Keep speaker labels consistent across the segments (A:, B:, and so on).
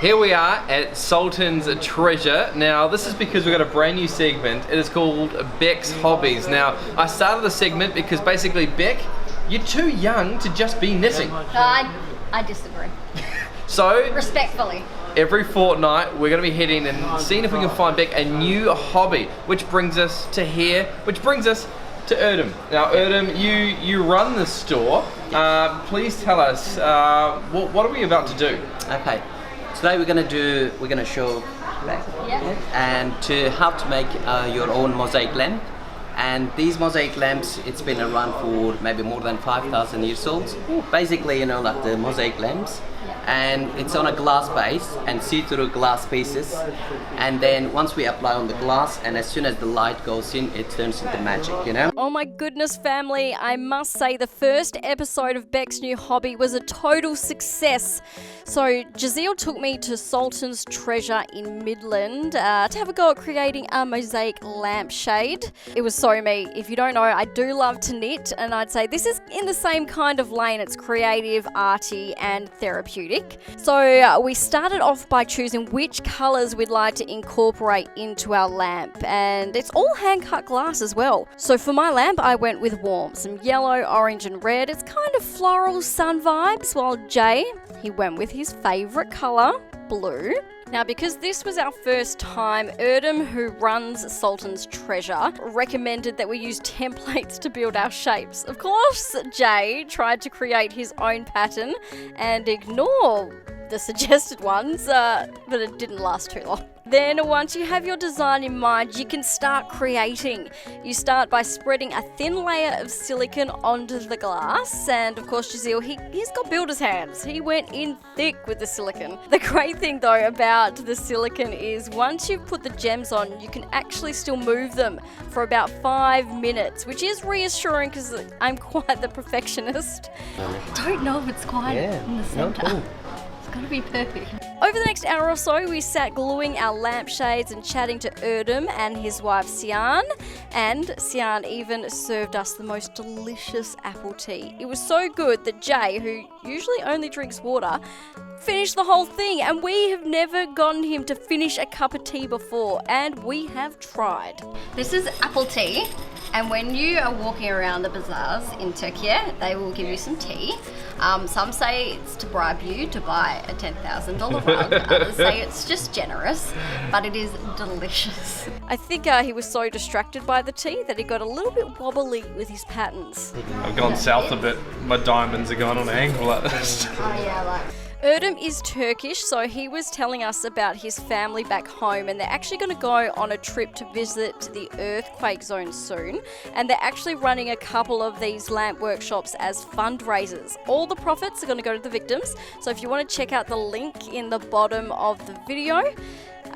A: Here we are at Sultan's Treasure. Now, this is because we've got a brand new segment. It is called Bec's Hobbies. Now, I started the segment because basically, Bec, you're too young to just be knitting.
B: I disagree.
A: So,
B: respectfully,
A: every fortnight we're going to be heading and seeing if we can find Bec a new hobby, which brings us to here, which brings us to Erdem. Now, Erdem, you run the store. Please tell us what are we about to do?
C: Okay. Today we're gonna show and how to make your own mosaic lamp. And these mosaic lamps, it's been around for maybe more than 5,000 years old. Basically, you know, like the mosaic lamps. And it's on a glass base and see-through glass pieces. And then once we apply on the glass, and as soon as the light goes in, it turns into magic, you know?
D: Oh my goodness, family. I must say the first episode of Bec's new hobby was a total success. So Jeziel took me to Sultan's Treasure in Midland to have a go at creating a mosaic lampshade. It was so me. If you don't know, I do love to knit, and I'd say this is in the same kind of lane. It's creative, arty, and therapeutic. So we started off by choosing which colours we'd like to incorporate into our lamp, and it's all hand-cut glass as well. So for my lamp, I went with warm, some yellow, orange and red. It's kind of floral sun vibes, while Jay, he went with his favourite colour, blue. Now, because this was our first time, Erdem, who runs Sultan's Treasure, recommended that we use templates to build our shapes. Of course, Jay tried to create his own pattern and ignore the suggested ones, but it didn't last too long. Then once you have your design in mind, you can start creating. You start by spreading a thin layer of silicone onto the glass, and of course Jeziel, he's got builder's hands. He went in thick with the silicone. The great thing though about the silicone is once you've put the gems on, you can actually still move them for about 5 minutes, which is reassuring because I'm quite the perfectionist. Don't know if it's quite in the centre. Cool. Gotta be perfect. Over the next hour or so, we sat gluing our lampshades and chatting to Erdem and his wife Sian, and Sian even served us the most delicious apple tea. It was so good that Jay, who usually only drinks water, finished the whole thing, and we have never gotten him to finish a cup of tea before, and we have tried.
B: This is apple tea, and when you are walking around the bazaars in Turkey, they will give you some tea. Some say it's to bribe you to buy a $10,000 rug. Others say it's just generous, but it is delicious.
D: I think he was so distracted by the tea that he got a little bit wobbly with his patterns.
A: I've gone south a bit. My diamonds are going on an angle at this.
B: Oh yeah, like.
D: Erdem is Turkish, so he was telling us about his family back home, and they're actually going to go on a trip to visit the earthquake zone soon, and they're actually running a couple of these lamp workshops as fundraisers. All the profits are going to go to the victims, so if you want to check out the link in the bottom of the video,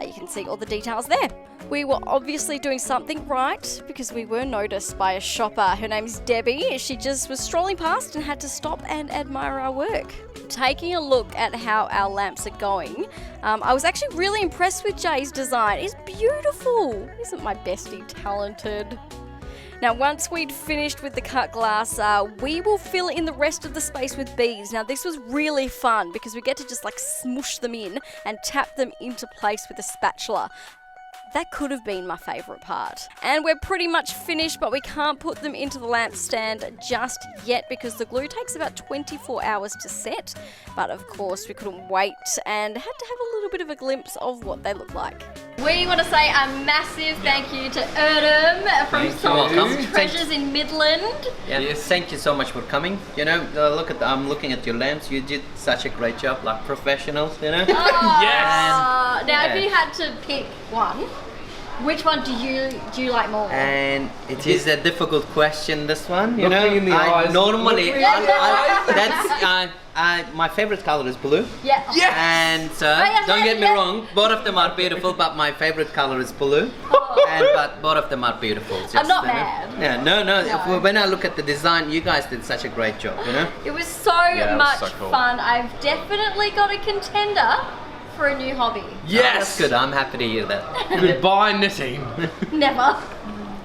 D: you can see all the details there. We were obviously doing something right because we were noticed by a shopper. Her name's Debbie. She just was strolling past and had to stop and admire our work. Taking a look at how our lamps are going, I was actually really impressed with Jay's design. It's beautiful. Isn't my bestie talented? Now, once we'd finished with the cut glass, we will fill in the rest of the space with beads. Now, this was really fun because we get to just like smush them in and tap them into place with a spatula. That could have been my favourite part. And we're pretty much finished, but we can't put them into the lamp stand just yet because the glue takes about 24 hours to set. But of course, we couldn't wait and had to have a little bit of a glimpse of what they look like.
B: We want to say a massive thank you to Erdem from Sultan's Treasures in Midland.
C: Yeah, yes. Thank you so much for coming. You know, I'm looking at your lamps. You did such a great job, like professionals, you know?
B: Oh,
A: yes!
B: Now, if you had to pick one, which one do you like more?
C: And it is a difficult question, this one, you
A: Looking
C: know.
A: in the eyes.
C: Normally, my favorite color is blue.
B: Yeah.
A: Yes!
C: And don't get me wrong, both of them are beautiful, but my favorite color is blue. But both of them are beautiful. Just,
B: I'm not mad.
C: Yeah, no. When I look at the design, you guys did such a great job, you know.
B: It was so much fun. I've definitely got a contender for a new hobby.
A: Yes!
C: Oh, that's good. I'm happy to hear that.
A: Goodbye, knitting.
B: Never.